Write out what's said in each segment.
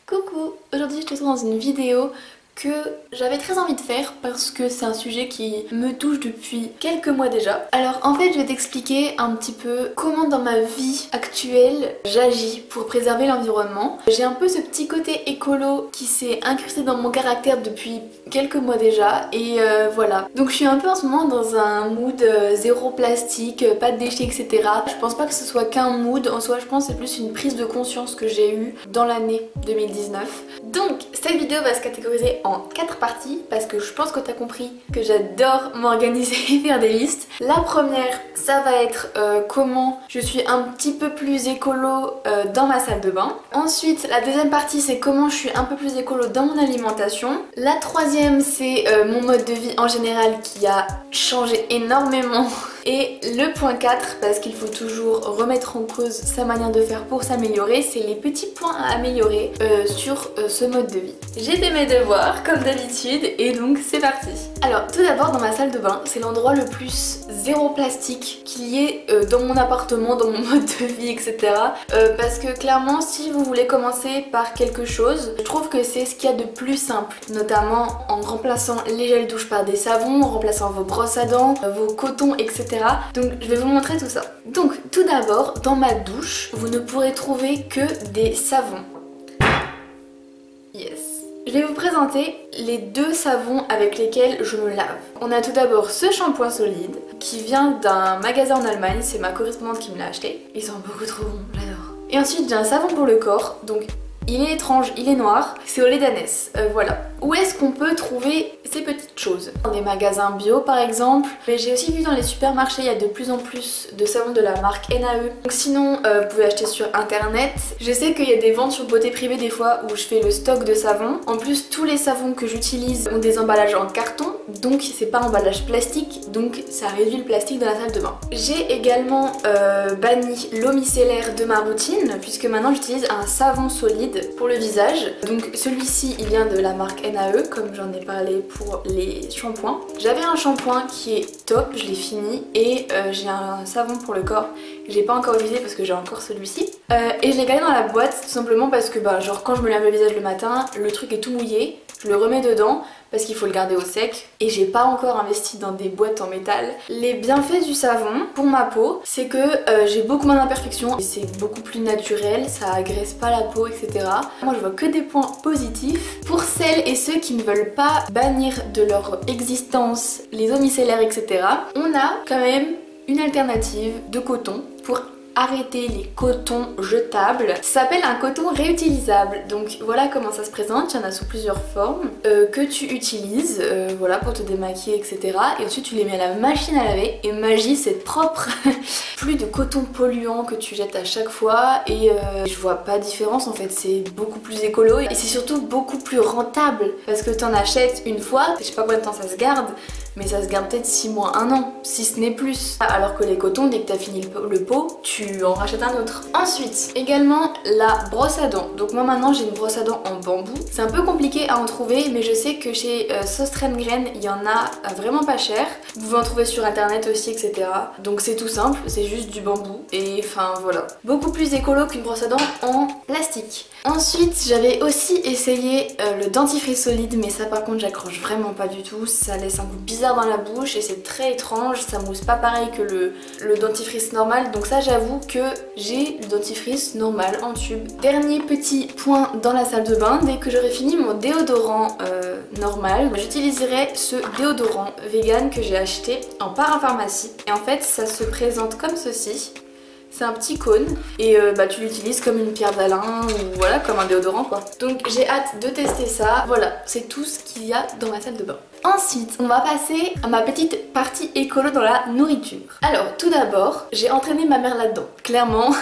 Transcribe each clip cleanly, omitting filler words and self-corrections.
Coucou, aujourd'hui je te retrouve dans une vidéo que j'avais très envie de faire parce que c'est un sujet qui me touche depuis quelques mois déjà. Alors en fait je vais t'expliquer un petit peu comment dans ma vie actuelle j'agis pour préserver l'environnement. J'ai un peu ce petit côté écolo qui s'est incrusté dans mon caractère depuis quelques mois déjà et voilà. Donc je suis un peu en ce moment dans un mood zéro plastique, pas de déchets etc. Je pense pas que ce soit qu'un mood, en soi je pense que c'est plus une prise de conscience que j'ai eue dans l'année 2019. Donc cette vidéo va se catégoriser en 4 parties parce que je pense que t'as compris que j'adore m'organiser et faire des listes. La première, ça va être comment je suis un petit peu plus écolo dans ma salle de bain. Ensuite, la deuxième partie, c'est comment je suis un peu plus écolo dans mon alimentation. La troisième, c'est mon mode de vie en général qui a changé énormément. Et le point 4, parce qu'il faut toujours remettre en cause sa manière de faire pour s'améliorer, c'est les petits points à améliorer sur ce mode de vie. J'ai fait mes devoirs comme d'habitude et donc c'est parti. Alors tout d'abord dans ma salle de bain, c'est l'endroit le plus zéro plastique qu'il y ait dans mon appartement, dans mon mode de vie etc. Parce que clairement si vous voulez commencer par quelque chose, je trouve que c'est ce qu'il y a de plus simple, notamment en remplaçant les gels douche par des savons, en remplaçant vos brosses à dents, vos cotons etc. Donc je vais vous montrer tout ça. Donc tout d'abord dans ma douche vous ne pourrez trouver que des savons. Yes. Je vais vous présenter les deux savons avec lesquels je me lave. On a tout d'abord ce shampoing solide qui vient d'un magasin en Allemagne, c'est ma correspondante qui me l'a acheté. Ils sont beaucoup trop bons, j'adore. Et ensuite j'ai un savon pour le corps, donc il est étrange, il est noir, c'est au lait d'ânesse, voilà. Où est-ce qu'on peut trouver ces petites choses? Dans des magasins bio par exemple, mais j'ai aussi vu dans les supermarchés, il y a de plus en plus de savons de la marque NAE. Donc sinon, vous pouvez acheter sur internet. Je sais qu'il y a des ventes sur Beauté Privée des fois où je fais le stock de savons. En plus, tous les savons que j'utilise ont des emballages en carton, donc c'est pas emballage plastique, donc ça réduit le plastique dans la salle de bain. J'ai également banni l'eau micellaire de ma routine, puisque maintenant j'utilise un savon solide pour le visage. Donc celui-ci, il vient de la marque NAE, comme j'en ai parlé pour les shampoings. J'avais un shampoing qui est top, je l'ai fini, et j'ai un savon pour le corps que j'ai pas encore utilisé parce que j'ai encore celui-ci. Et je l'ai gardé dans la boîte tout simplement parce que bah, genre quand je me lave le visage le matin, le truc est tout mouillé, je le remets dedans parce qu'il faut le garder au sec et j'ai pas encore investi dans des boîtes en métal. Les bienfaits du savon pour ma peau, c'est que j'ai beaucoup moins d'imperfections, c'est beaucoup plus naturel, ça agresse pas la peau etc. Moi je vois que des points positifs. Pour celles et ceux qui ne veulent pas bannir de leur existence les eaux micellaires etc, on a quand même une alternative de coton pour arrêter les cotons jetables. Ça s'appelle un coton réutilisable. Donc voilà comment ça se présente. Il y en a sous plusieurs formes que tu utilises voilà, pour te démaquiller etc. Et ensuite tu les mets à la machine à laver et magie c'est propre. Plus de coton polluant que tu jettes à chaque fois et je vois pas de différence en fait. C'est beaucoup plus écolo et c'est surtout beaucoup plus rentable parce que t'en achètes une fois, je sais pas combien de temps ça se garde, mais ça se garde peut-être 6 mois, 1 an, si ce n'est plus. Alors que les cotons, dès que t'as fini le pot, tu en rachètes un autre. Ensuite, également la brosse à dents. Donc moi maintenant j'ai une brosse à dents en bambou. C'est un peu compliqué à en trouver, mais je sais que chez Söstrengren, il y en a vraiment pas cher. Vous pouvez en trouver sur internet aussi, etc. Donc c'est tout simple, c'est juste du bambou. Et enfin voilà. Beaucoup plus écolo qu'une brosse à dents en plastique. Ensuite, j'avais aussi essayé le dentifrice solide, mais ça par contre j'accroche vraiment pas du tout. Ça laisse un goût bizarre dans la bouche et c'est très étrange, ça mousse pas pareil que le dentifrice normal, donc ça j'avoue que j'ai le dentifrice normal en tube. Dernier petit point dans la salle de bain, dès que j'aurai fini mon déodorant normal, j'utiliserai ce déodorant vegan que j'ai acheté en parapharmacie et en fait ça se présente comme ceci. C'est un petit cône et bah, tu l'utilises comme une pierre d'Alain ou voilà comme un déodorant quoi. Donc j'ai hâte de tester ça. Voilà, c'est tout ce qu'il y a dans ma salle de bain. Ensuite, on va passer à ma petite partie écolo dans la nourriture. Alors, tout d'abord, j'ai entraîné ma mère là-dedans. Clairement,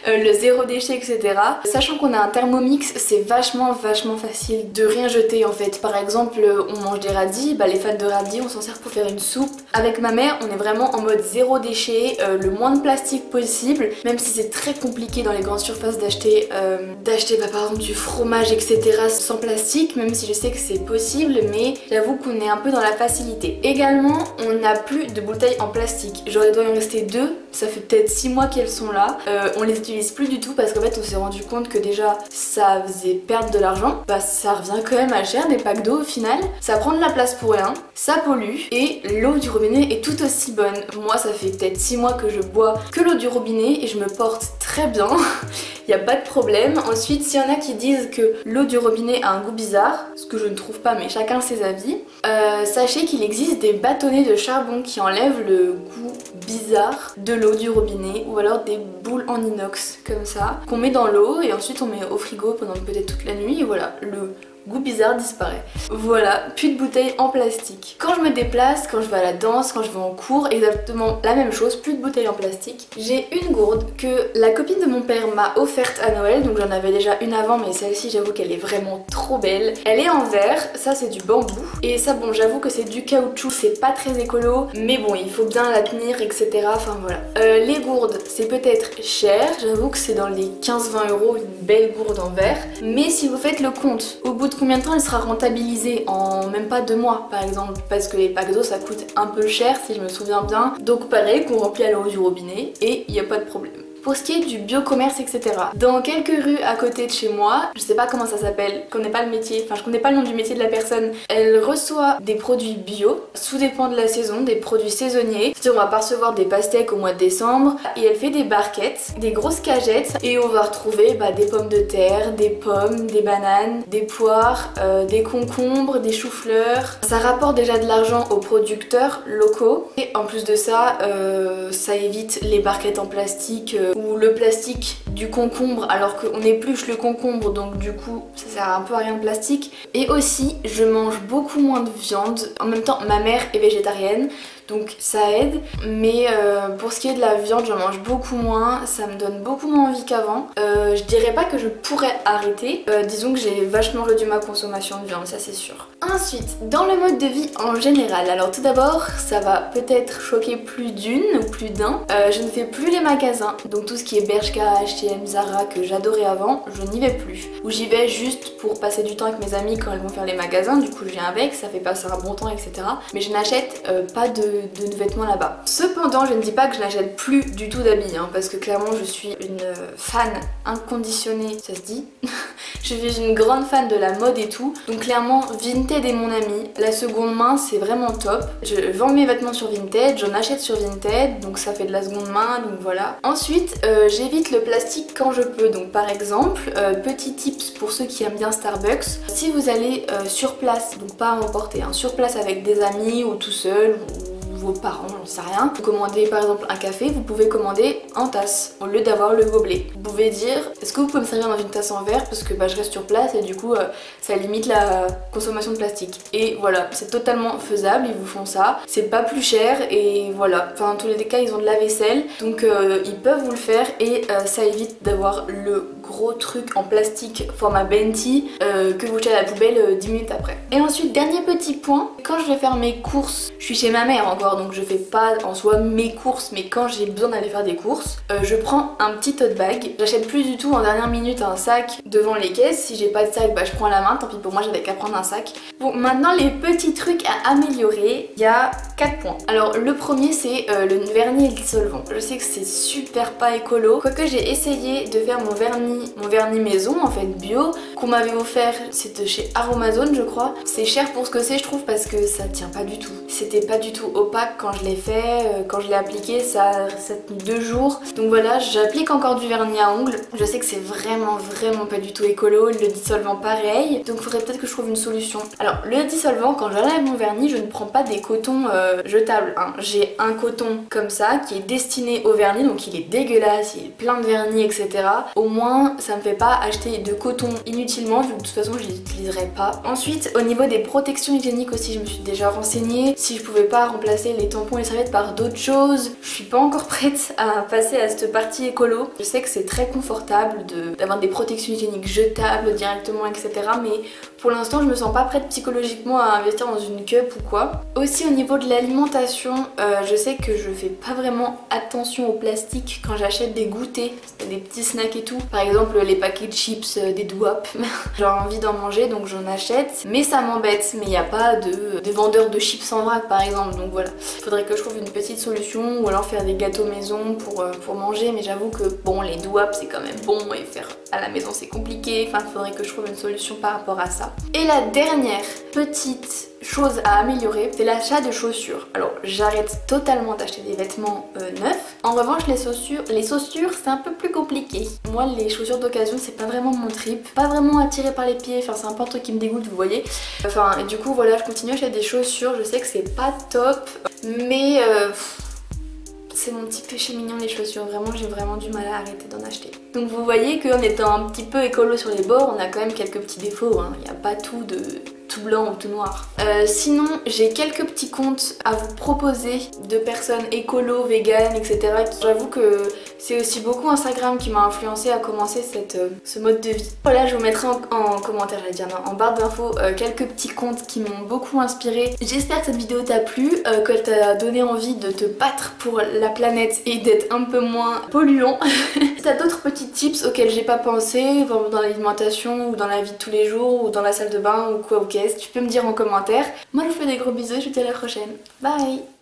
le zéro déchet, etc. Sachant qu'on a un Thermomix, c'est vachement facile de rien jeter en fait. Par exemple, on mange des radis, bah, les fans de radis, on s'en sert pour faire une soupe. Avec ma mère, on est vraiment en mode zéro déchet, le moins de plastique possible, même si c'est très compliqué dans les grandes surfaces d'acheter bah, par exemple du fromage, etc. sans plastique, même si je sais que c'est possible, mais j'avoue on est un peu dans la facilité. Également, on n'a plus de bouteilles en plastique. Genre il doit y en rester 2, ça fait peut-être 6 mois qu'elles sont là. On les utilise plus du tout parce qu'en fait on s'est rendu compte que déjà ça faisait perdre de l'argent. Bah ça revient quand même à cher des packs d'eau au final. Ça prend de la place pour rien, ça pollue et l'eau du robinet est tout aussi bonne. Moi ça fait peut-être 6 mois que je bois que l'eau du robinet et je me porte très bien. Il n'y a pas de problème. Ensuite, s'il y en a qui disent que l'eau du robinet a un goût bizarre, ce que je ne trouve pas, mais chacun ses avis, sachez qu'il existe des bâtonnets de charbon qui enlèvent le goût bizarre de l'eau du robinet ou alors des boules en inox comme ça qu'on met dans l'eau et ensuite on met au frigo pendant peut-être toute la nuit et voilà, le goût bizarre disparaît. Voilà, plus de bouteilles en plastique. Quand je me déplace, quand je vais à la danse, quand je vais en cours, exactement la même chose, plus de bouteilles en plastique. J'ai une gourde que la copine de mon père m'a offerte à Noël, donc j'en avais déjà une avant, mais celle-ci j'avoue qu'elle est vraiment trop belle. Elle est en verre, ça c'est du bambou, et ça bon j'avoue que c'est du caoutchouc, c'est pas très écolo, mais bon il faut bien la tenir, etc. Enfin voilà. Les gourdes, c'est peut-être cher, j'avoue que c'est dans les 15-20 € une belle gourde en verre, mais si vous faites le compte, au bout de combien de temps elle sera rentabilisée? En même pas 2 mois par exemple, parce que les packs d'eau ça coûte un peu cher si je me souviens bien, donc pareil qu'on remplit à l'eau du robinet et il n'y a pas de problème. Pour ce qui est du biocommerce, etc. Dans quelques rues à côté de chez moi, je sais pas comment ça s'appelle, je connais pas le métier, enfin je connais pas le nom du métier de la personne, elle reçoit des produits bio, tout dépend de la saison, des produits saisonniers. C'est-à-dire on va pas recevoir des pastèques au mois de décembre, et elle fait des barquettes, des grosses cagettes, et on va retrouver des pommes de terre, des pommes, des bananes, des poires, des concombres, des choux-fleurs. Ça rapporte déjà de l'argent aux producteurs locaux, et en plus de ça, ça évite les barquettes en plastique, ou le plastique du concombre alors qu'on épluche le concombre donc du coup ça sert un peu à rien de plastique. Et aussi je mange beaucoup moins de viande, en même temps ma mère est végétarienne donc ça aide, mais pour ce qui est de la viande j'en mange beaucoup moins, ça me donne beaucoup moins envie qu'avant. Je dirais pas que je pourrais arrêter, disons que j'ai vachement réduit ma consommation de viande, ça c'est sûr. Ensuite, dans le mode de vie en général, alors tout d'abord ça va peut-être choquer plus d'une ou plus d'un, je ne fais plus les magasins, donc tout ce qui est Bershka, H&M, Zara que j'adorais avant, je n'y vais plus. Ou j'y vais juste pour passer du temps avec mes amis quand elles vont faire les magasins, du coup je viens avec, ça fait passer un bon temps, etc. Mais je n'achète pas de vêtements là-bas. Cependant, je ne dis pas que je n'achète plus du tout d'habits, hein, parce que clairement je suis une fan inconditionnée, ça se dit. Je suis une grande fan de la mode et tout, donc clairement Vinted est mon ami. La seconde main c'est vraiment top. Je vends mes vêtements sur Vinted, j'en achète sur Vinted, donc ça fait de la seconde main, donc voilà. Ensuite, j'évite le plastique quand je peux, donc par exemple, petit tips pour ceux qui aiment bien Starbucks, si vous allez sur place, donc pas à emporter, hein, sur place avec des amis ou tout seul, ou vos parents, j'en sais rien. Vous commandez par exemple un café, vous pouvez commander en tasse au lieu d'avoir le gobelet. Vous pouvez dire est-ce que vous pouvez me servir dans une tasse en verre parce que je reste sur place et du coup ça limite la consommation de plastique. Et voilà, c'est totalement faisable, ils vous font ça. C'est pas plus cher et voilà. Enfin dans tous les cas ils ont de la vaisselle donc ils peuvent vous le faire et ça évite d'avoir le gros truc en plastique format Benti que vous jetez à la poubelle 10 minutes après. Et ensuite dernier petit point, quand je vais faire mes courses, je suis chez ma mère encore donc je fais pas en soi mes courses mais quand j'ai besoin d'aller faire des courses, je prends un petit tote bag. J'achète plus du tout en dernière minute un sac devant les caisses. Si j'ai pas de sac je prends la main, tant pis pour moi j'avais qu'à prendre un sac. Bon maintenant les petits trucs à améliorer, il y a 4 points. Alors le premier c'est le vernis dissolvant. Je sais que c'est super pas écolo, quoique j'ai essayé de faire mon vernis maison en fait bio qu'on m'avait offert, c'était chez Aromazone je crois. C'est cher pour ce que c'est je trouve parce que ça tient pas du tout. C'était pas du tout opaque quand je l'ai fait, quand je l'ai appliqué ça tenu 2 jours. Donc voilà, j'applique encore du vernis à ongles. Je sais que c'est vraiment pas du tout écolo, le dissolvant pareil. Donc il faudrait peut-être que je trouve une solution. Alors le dissolvant, quand j'enlève mon vernis, je ne prends pas des cotons jetables. Hein. J'ai un coton comme ça qui est destiné au vernis, donc il est dégueulasse, il est plein de vernis, etc. Au moins ça me fait pas acheter de coton inutilement, vu que de toute façon je les utiliserai pas. Ensuite au niveau des protections hygiéniques aussi, je me suis déjà renseignée. Si je pouvais pas remplacer les tampons et les serviettes par d'autres choses, je suis pas encore prête à passer à cette partie écolo. Je sais que c'est très confortable d'avoir des protections hygiéniques jetables directement, etc. Mais pour l'instant je me sens pas prête psychologiquement à investir dans une cup ou quoi. Aussi au niveau de l'alimentation, je sais que je fais pas vraiment attention au plastique quand j'achète des goûters, des petits snacks et tout. Par exemple exemple les paquets de chips des Doop, j'ai envie d'en manger donc j'en achète, mais ça m'embête, mais il n'y a pas de vendeurs de chips en vrac par exemple, donc voilà. Il faudrait que je trouve une petite solution ou alors faire des gâteaux maison pour manger, mais j'avoue que bon, les Doop c'est quand même bon et faire à la maison c'est compliqué, enfin il faudrait que je trouve une solution par rapport à ça. Et la dernière petite chose à améliorer, c'est l'achat de chaussures. Alors j'arrête totalement d'acheter des vêtements neufs. En revanche les chaussures c'est un peu plus compliqué. Moi les chaussures d'occasion c'est pas vraiment mon trip, pas vraiment attiré par les pieds, enfin c'est un peu un truc qui me dégoûte, vous voyez. Enfin et du coup voilà, je continue à acheter des chaussures, je sais que c'est pas top, mais c'est mon petit péché mignon les chaussures, vraiment j'ai vraiment du mal à arrêter d'en acheter. Donc vous voyez qu'en étant un petit peu écolo sur les bords, on a quand même quelques petits défauts, hein. Il n'y a pas tout blanc ou tout noir. Sinon j'ai quelques petits comptes à vous proposer de personnes écolo, véganes, etc. J'avoue que c'est aussi beaucoup Instagram qui m'a influencé à commencer ce mode de vie. Voilà, je vous mettrai en commentaire, j'allais dire non, en barre d'infos quelques petits comptes qui m'ont beaucoup inspiré. J'espère que cette vidéo t'a plu, qu'elle t'a donné envie de te battre pour la planète et d'être un peu moins polluant. Si t'as d'autres petits tips auxquels j'ai pas pensé dans l'alimentation ou dans la vie de tous les jours ou dans la salle de bain ou quoi ou qu'est-ce, tu peux me dire en commentaire. Moi je vous fais des gros bisous, je vous dis à la prochaine. Bye.